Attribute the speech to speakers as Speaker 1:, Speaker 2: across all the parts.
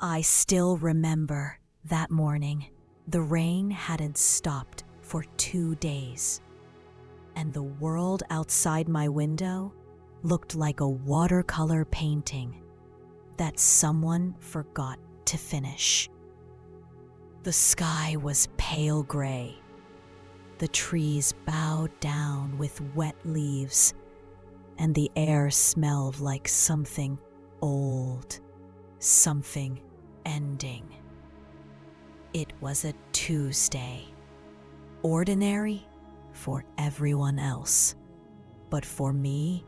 Speaker 1: I still remember that morning. The rain hadn't stopped for 2 days, and the world outside my window looked like a watercolor painting that someone forgot to finish. The sky was pale gray. The trees bowed down with wet leaves, and the air smelled like something old, something ending. It was a Tuesday, ordinary for everyone else, but for me,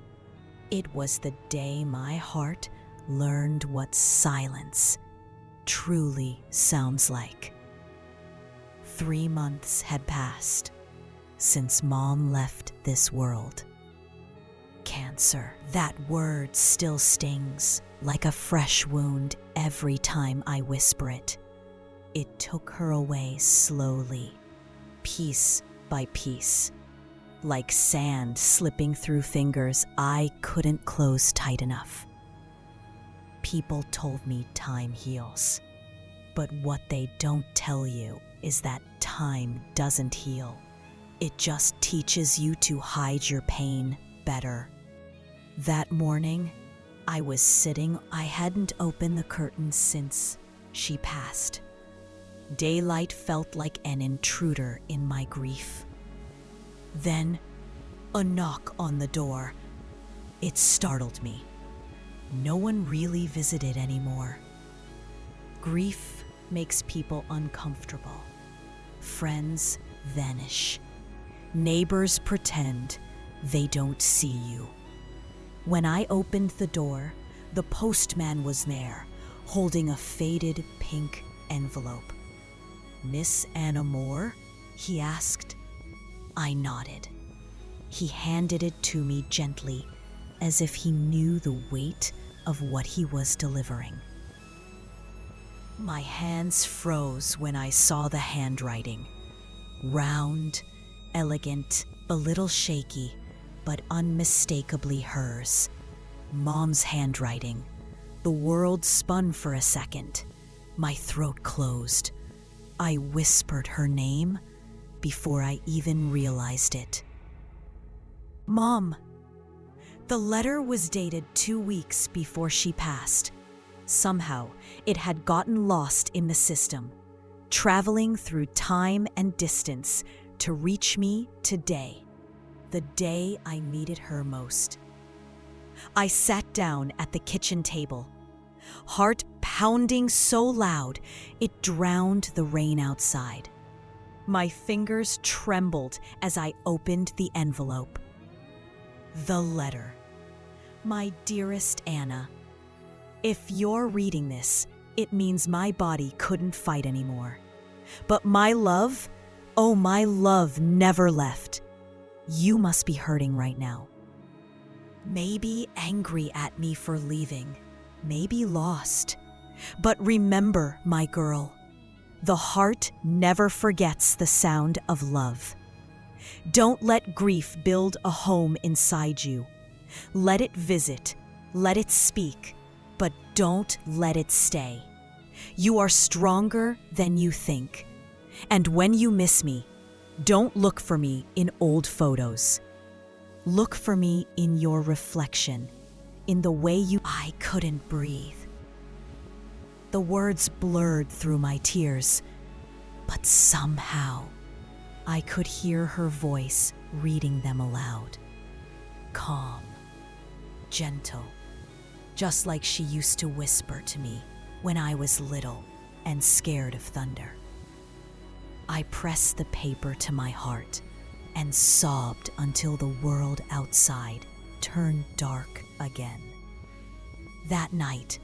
Speaker 1: it was the day my heart learned what silence truly sounds like. 3 months had passed since Mom left this world. Cancer, that word still stings like a fresh wound every time I whisper it. It took her away slowly, piece by piece, like sand slipping through fingers I couldn't close tight enough. People told me time heals, but what they don't tell you is that time doesn't heal. It just teaches you to hide your pain better. That morning, I was sitting. I hadn't opened the curtains since she passed. Daylight felt like an intruder in my grief. Then, a knock on the door. It startled me. No one really visited anymore. Grief makes people uncomfortable. Friends vanish. Neighbors pretend they don't see you. When I opened the door, the postman was there, holding a faded pink envelope. "Miss Anna Moore?" he asked. I nodded. He handed it to me gently, as if he knew the weight of what he was delivering. My hands froze when I saw the handwriting. Round, elegant, a little shaky, but unmistakably hers. Mom's handwriting. The world spun for a second. My throat closed. I whispered her name before I even realized it. Mom! The letter was dated 2 weeks before she passed. Somehow, it had gotten lost in the system, traveling through time and distance to reach me today, the day I needed her most. I sat down at the kitchen table, heart pounding so loud it drowned the rain outside. My fingers trembled as I opened the envelope. The letter. My dearest Anna, if you're reading this, it means my body couldn't fight anymore. But my love, oh, my love never left. You must be hurting right now. Maybe angry at me for leaving, maybe lost. But remember, my girl, the heart never forgets the sound of love. Don't let grief build a home inside you. Let it visit, let it speak, but don't let it stay. You are stronger than you think. And when you miss me, don't look for me in old photos. Look for me in your reflection, in the way I couldn't breathe. The words blurred through my tears, but somehow I could hear her voice reading them aloud. Calm, gentle, just like she used to whisper to me when I was little and scared of thunder. I pressed the paper to my heart and sobbed until the world outside turned dark again. That night,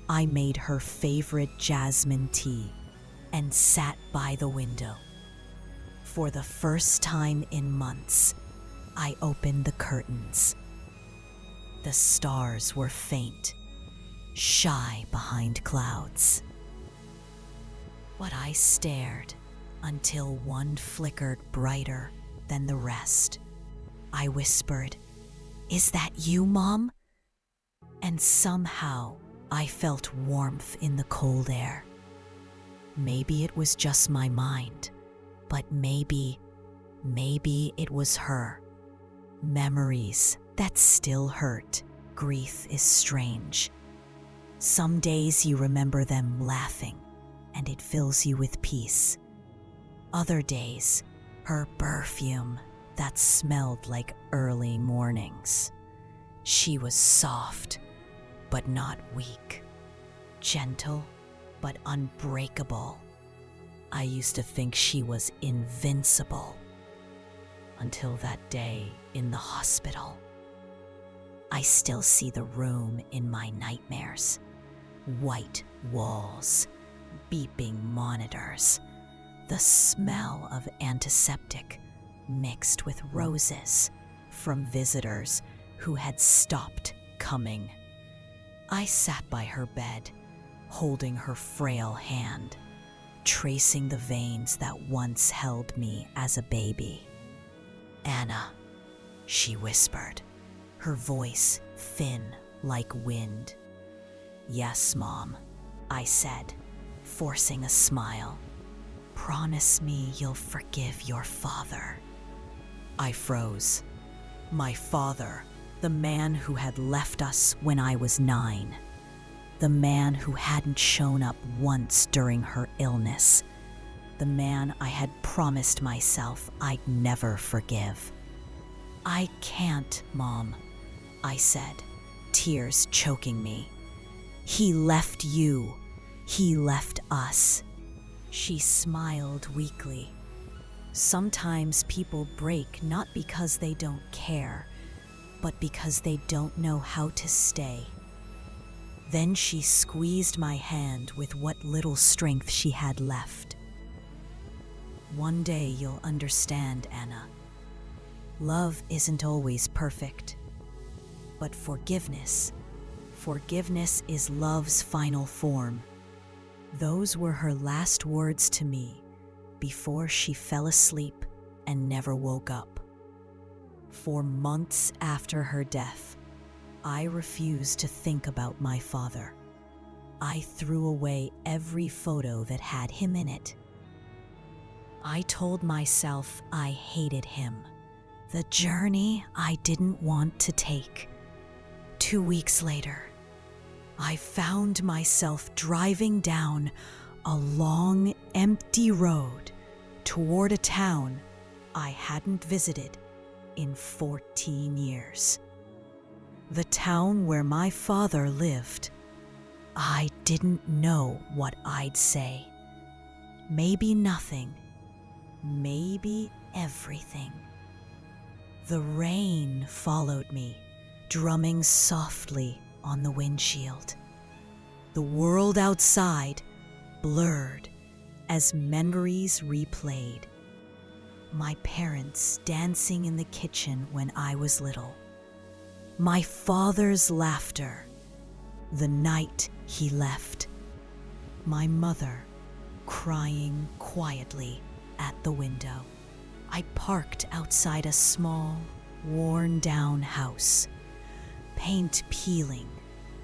Speaker 1: I made her favorite jasmine tea and sat by the window. For the first time in months, I opened the curtains. The stars were faint, shy behind clouds. But I stared until one flickered brighter than the rest. I whispered, "Is that you, Mom?" And somehow, I felt warmth in the cold air. Maybe it was just my mind, but maybe it was her. Memories that still hurt. Grief is strange. Some days you remember them laughing, and it fills you with peace. Other days, her perfume that smelled like early mornings. She was soft, but not weak. Gentle, but unbreakable. I used to think she was invincible. Until that day in the hospital. I still see the room in my nightmares. White walls, beeping monitors, the smell of antiseptic mixed with roses from visitors who had stopped coming. I sat by her bed, holding her frail hand, tracing the veins that once held me as a baby. "Anna," she whispered, her voice thin like wind. "Yes, Mom," I said, forcing a smile. "Promise me you'll forgive your father." I froze. My father, the man who had left us when I was 9. The man who hadn't shown up once during her illness. The man I had promised myself I'd never forgive. "I can't, Mom," I said, tears choking me. "He left you. He left us." She smiled weakly. "Sometimes people break not because they don't care, but because they don't know how to stay." Then she squeezed my hand with what little strength she had left. "One day you'll understand, Anna. Love isn't always perfect, but forgiveness is love's final form." Those were her last words to me before she fell asleep and never woke up. For months after her death, I refused to think about my father. I threw away every photo that had him in it. I told myself I hated him, the journey I didn't want to take. 2 weeks later, I found myself driving down a long, empty road toward a town I hadn't visited in 14 years. The town where my father lived. I didn't know what I'd say. Maybe nothing. Maybe everything. The rain followed me, drumming softly on the windshield. The world outside blurred as memories replayed. My parents dancing in the kitchen when I was little. My father's laughter the night he left. My mother crying quietly at the window. I parked outside a small, worn-down house. Paint peeling,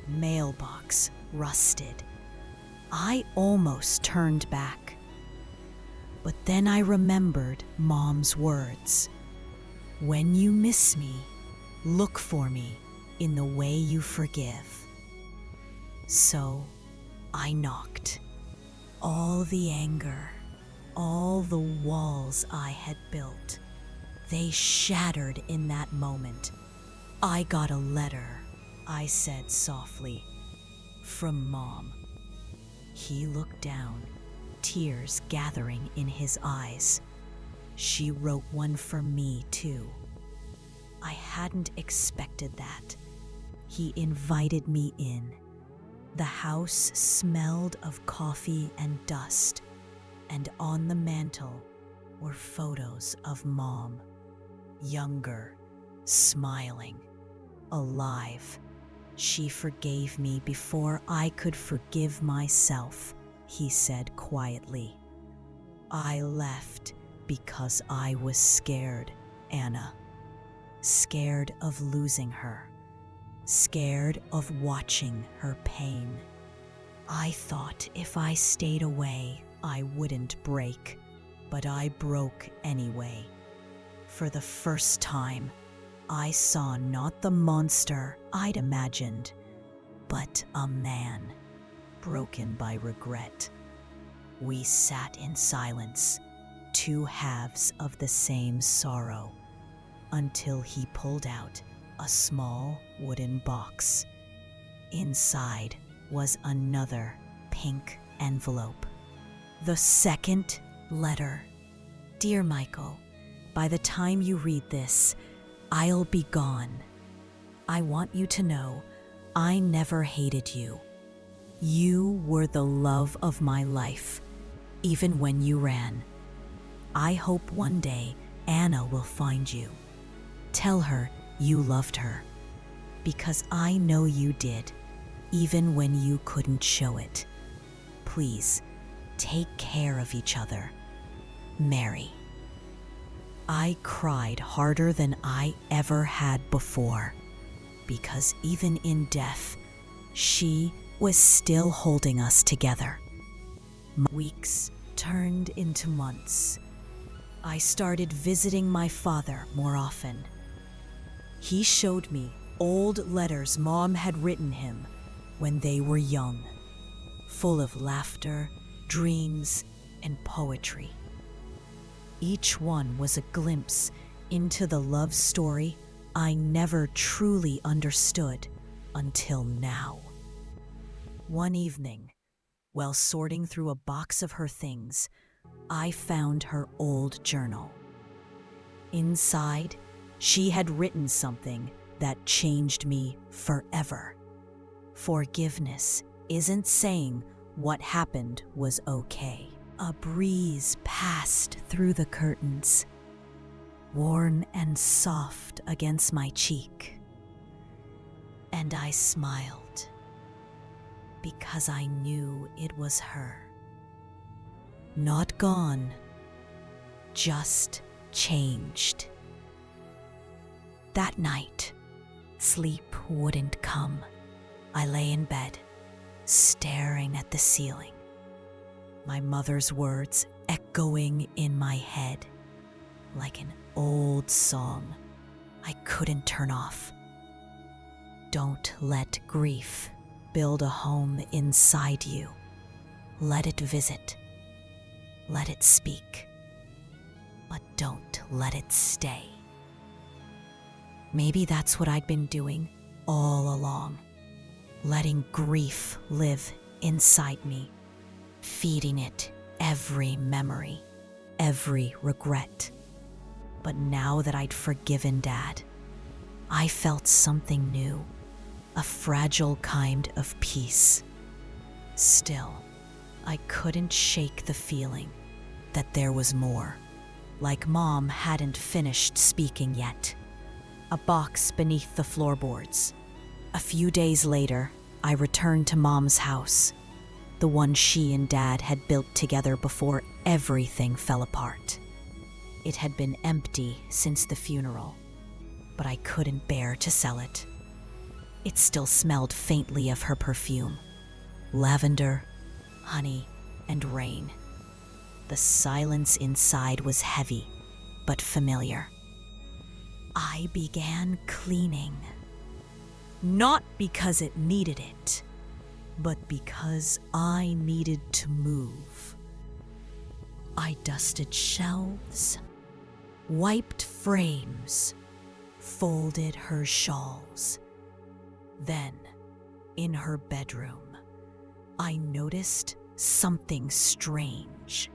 Speaker 1: mailbox rusted. I almost turned back. But then I remembered Mom's words. "When you miss me, look for me in the way you forgive." So I knocked. All the anger, all the walls I had built, they shattered in that moment. "I got a letter," I said softly, "from Mom." He looked down, tears gathering in his eyes. She wrote one for me, too. I hadn't expected that. He invited me in. The house smelled of coffee and dust, and on the mantel were photos of Mom, younger, smiling, alive. "She forgave me before I could forgive myself," he said quietly. "I left because I was scared, Anna. Scared of losing her. scared of watching her pain. I thought if I stayed away, I wouldn't break, but I broke anyway. For the first time, I saw not the monster I'd imagined, but a man, broken by regret. We sat in silence, two halves of the same sorrow, until he pulled out a small wooden box. Inside was another pink envelope. The second letter. Dear Michael, by the time you read this, I'll be gone. I want you to know I never hated you. You were the love of my life, even when you ran. I hope one day Anna will find you. Tell her you loved her, because I know you did, even when you couldn't show it. Please, take care of each other. Mary. I cried harder than I ever had before, because even in death, she was still holding us together. Weeks turned into months. I started visiting my father more often. He showed me old letters Mom had written him when they were young, full of laughter, dreams, and poetry. Each one was a glimpse into the love story I never truly understood until now. One evening, while sorting through a box of her things, I found her old journal. Inside, she had written something that changed me forever. Forgiveness isn't saying what happened was okay. A breeze passed through the curtains, warm and soft against my cheek, and I smiled because I knew it was her. Not gone, just changed. That night, sleep wouldn't come. I lay in bed, staring at the ceiling, my mother's words echoing in my head like an old song I couldn't turn off. Don't let grief build a home inside you. Let it visit. Let it speak. But don't let it stay. Maybe that's what I'd been doing all along, letting grief live inside me, feeding it every memory, every regret. But now that I'd forgiven Dad, I felt something new, a fragile kind of peace. Still, I couldn't shake the feeling that there was more, like Mom hadn't finished speaking yet. A box beneath the floorboards. A few days later, I returned to Mom's house, the one she and Dad had built together before everything fell apart. It had been empty since the funeral, but I couldn't bear to sell it. It still smelled faintly of her perfume, lavender, honey, and rain. The silence inside was heavy, but familiar. I began cleaning, not because it needed it, but because I needed to move. I dusted shelves, wiped frames, folded her shawls. Then, in her bedroom, I noticed something strange.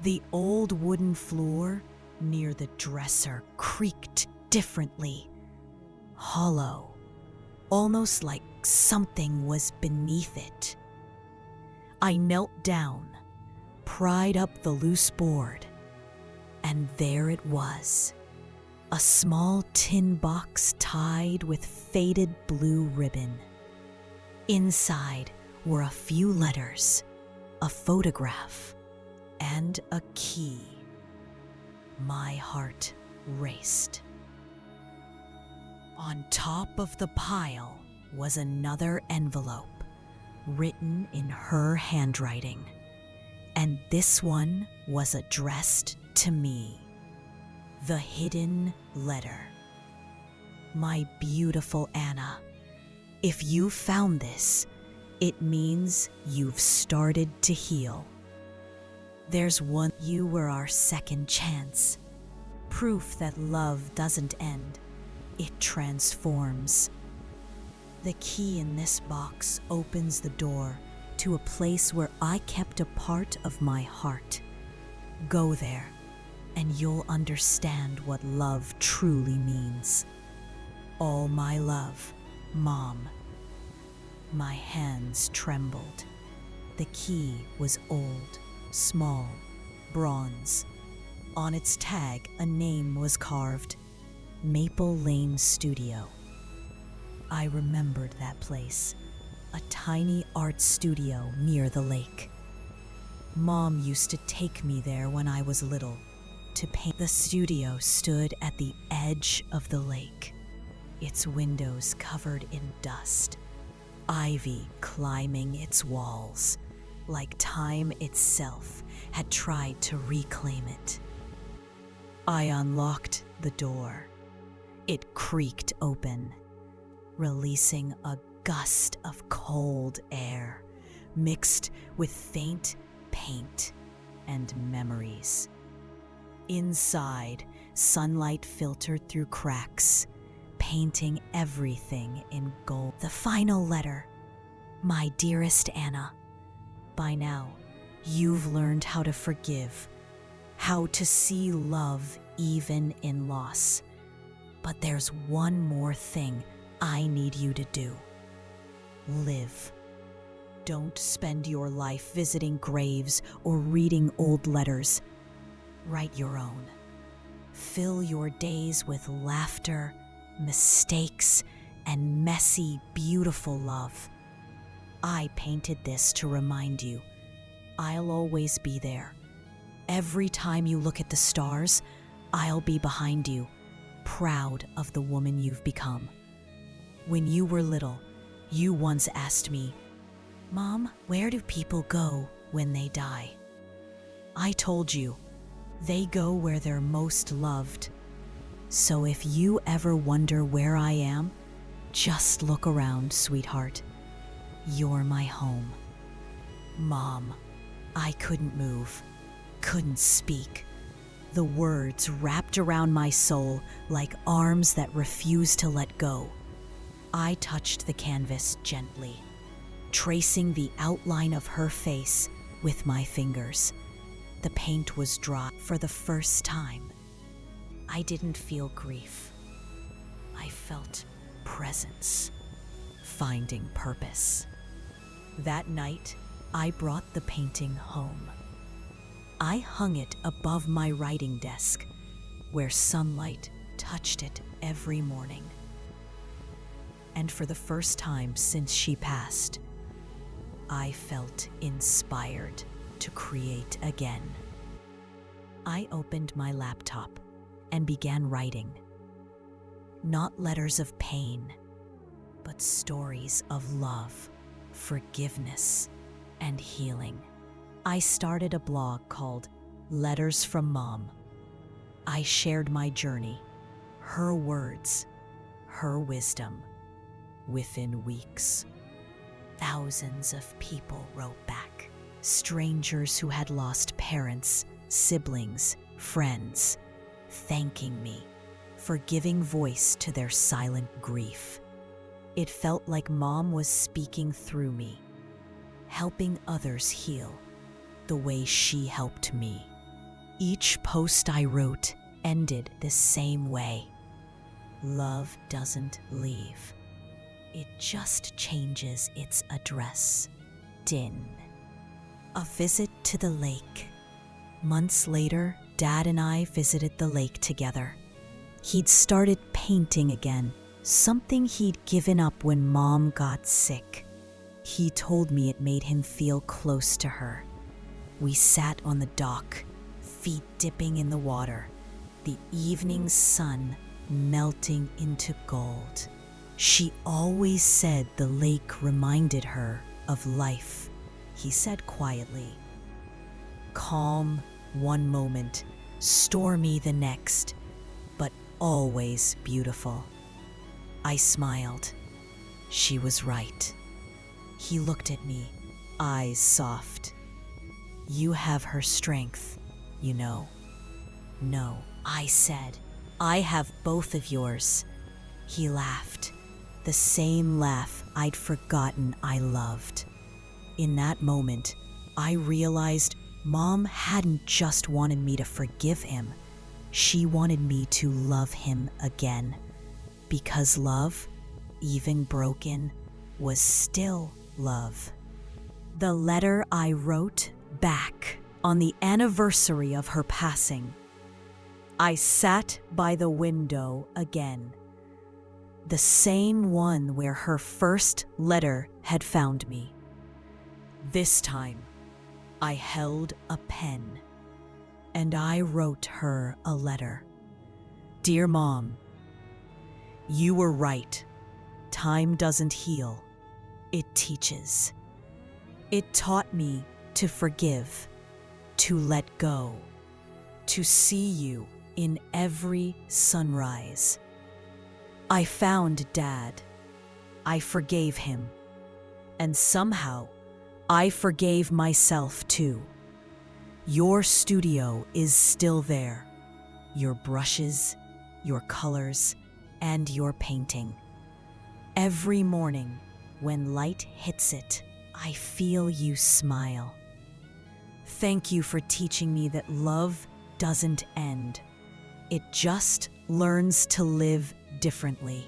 Speaker 1: The old wooden floor near the dresser creaked differently, hollow, almost like something was beneath it. I knelt down, pried up the loose board, and there it was, a small tin box tied with faded blue ribbon. Inside were a few letters, a photograph, and a key. My heart raced. On top of the pile was another envelope, written in her handwriting. And this one was addressed to me. The hidden letter. My beautiful Anna, if you found this, it means you've started to heal. There's one. You were our second chance. Proof that love doesn't end, it transforms. The key in this box opens the door to a place where I kept a part of my heart. Go there, and you'll understand what love truly means. All my love, Mom. My hands trembled. The key was old, small, bronze. On its tag, a name was carved, Maple Lane Studio. I remembered that place, a tiny art studio near the lake. Mom used to take me there when I was little to paint. The studio stood at the edge of the lake, its windows covered in dust, ivy climbing its walls, like time itself had tried to reclaim it. I unlocked the door. It creaked open, releasing a gust of cold air mixed with faint paint and memories. Inside, sunlight filtered through cracks, painting everything in gold. The final letter, my dearest Anna. By now, you've learned how to forgive, how to see love even in loss. But there's one more thing I need you to do. Live. Don't spend your life visiting graves or reading old letters. Write your own. Fill your days with laughter, mistakes, and messy, beautiful love. I painted this to remind you, I'll always be there. Every time you look at the stars, I'll be behind you, proud of the woman you've become. When you were little, you once asked me, Mom, where do people go when they die? I told you, they go where they're most loved. So if you ever wonder where I am, just look around, sweetheart. You're my home. Mom, I couldn't move, couldn't speak. The words wrapped around my soul like arms that refused to let go. I touched the canvas gently, tracing the outline of her face with my fingers. The paint was dry. For the first time, I didn't feel grief. I felt presence, finding purpose. That night, I brought the painting home. I hung it above my writing desk, where sunlight touched it every morning. And for the first time since she passed, I felt inspired to create again. I opened my laptop and began writing. Not letters of pain, but stories of love, forgiveness, and healing. I started a blog called Letters from Mom. I shared my journey, her words, her wisdom. Within weeks, thousands of people wrote back. Strangers who had lost parents, siblings, friends, thanking me for giving voice to their silent grief. It felt like Mom was speaking through me, helping others heal the way she helped me. Each post I wrote ended the same way. Love doesn't leave. It just changes its address. Din. A visit to the lake. Months later, Dad and I visited the lake together. He'd started painting again, something he'd given up when Mom got sick. He told me it made him feel close to her. We sat on the dock, feet dipping in the water, the evening sun melting into gold. She always said the lake reminded her of life, he said quietly. Calm one moment, stormy the next, but always beautiful. I smiled. She was right. He looked at me, eyes soft. You have her strength, you know. No, I said. I have both of yours. He laughed, the same laugh I'd forgotten I loved. In that moment, I realized Mom hadn't just wanted me to forgive him. She wanted me to love him again. Because love, even broken, was still love. The letter I wrote back on the anniversary of her passing. I sat by the window again, the same one where her first letter had found me. This time, I held a pen, and I wrote her a letter. Dear Mom, you were right. Time doesn't heal, it teaches. It taught me to forgive, to let go, to see you in every sunrise. I found Dad. I forgave him. And somehow, I forgave myself too. Your studio is still there. Your brushes, your colors, and your painting. Every morning, when light hits it, I feel you smile. Thank you for teaching me that love doesn't end. It just learns to live differently.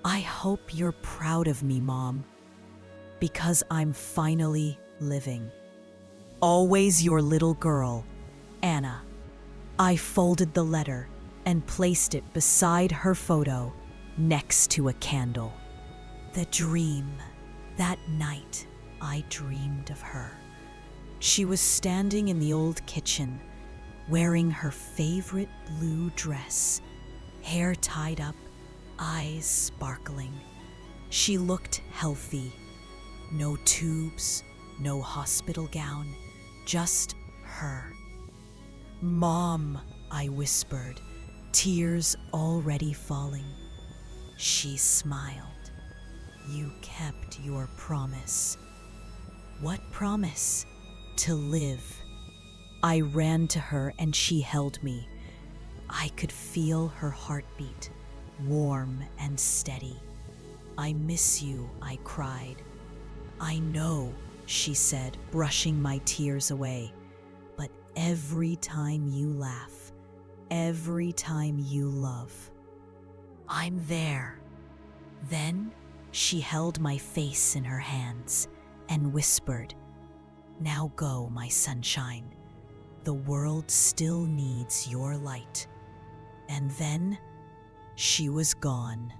Speaker 1: I hope you're proud of me, Mom, because I'm finally living. Always your little girl, Anna. I folded the letter and placed it beside her photo next to a candle. The dream, that night I dreamed of her. She was standing in the old kitchen, wearing her favorite blue dress, hair tied up, eyes sparkling. She looked healthy. No tubes, no hospital gown, just her. Mom, I whispered, tears already falling. She smiled. You kept your promise. What promise? To live. I ran to her and she held me. I could feel her heartbeat, warm and steady. I miss you, I cried. I know, she said, brushing my tears away. But every time you laugh, every time you love, I'm there. Then she held my face in her hands and whispered, Now go, my sunshine. The world still needs your light. And then she was gone.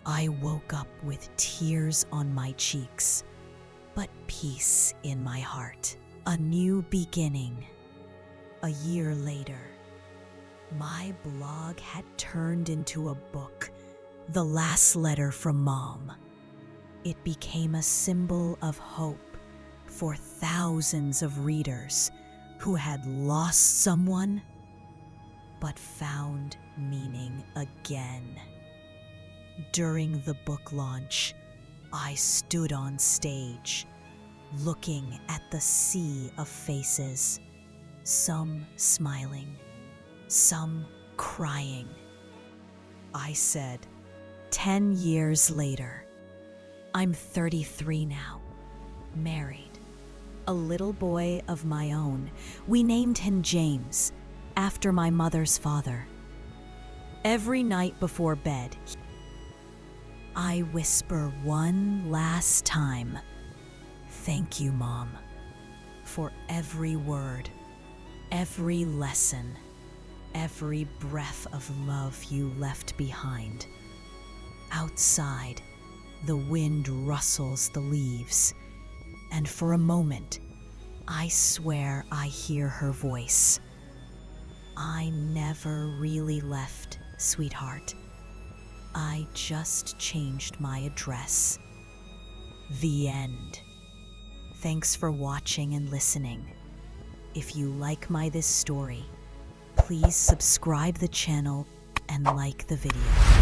Speaker 1: I woke up with tears on my cheeks, but peace in my heart. A new beginning. A year later, my blog had turned into a book, The Last Letter from Mom. It became a symbol of hope for thousands of readers who had lost someone but found meaning again. During the book launch, I stood on stage, looking at the sea of faces, some smiling, some crying. I said, 10 years later, I'm 33 now, married, a little boy of my own. We named him James, after my mother's father. Every night before bed, I whisper one last time, Thank you, Mom, for every word, every lesson, every breath of love you left behind. Outside, the wind rustles the leaves, and for a moment, I swear I hear her voice. I never really left Sweetheart, I just changed my address. The end. Thanks for watching and listening. If you like this story, please subscribe the channel and like the video.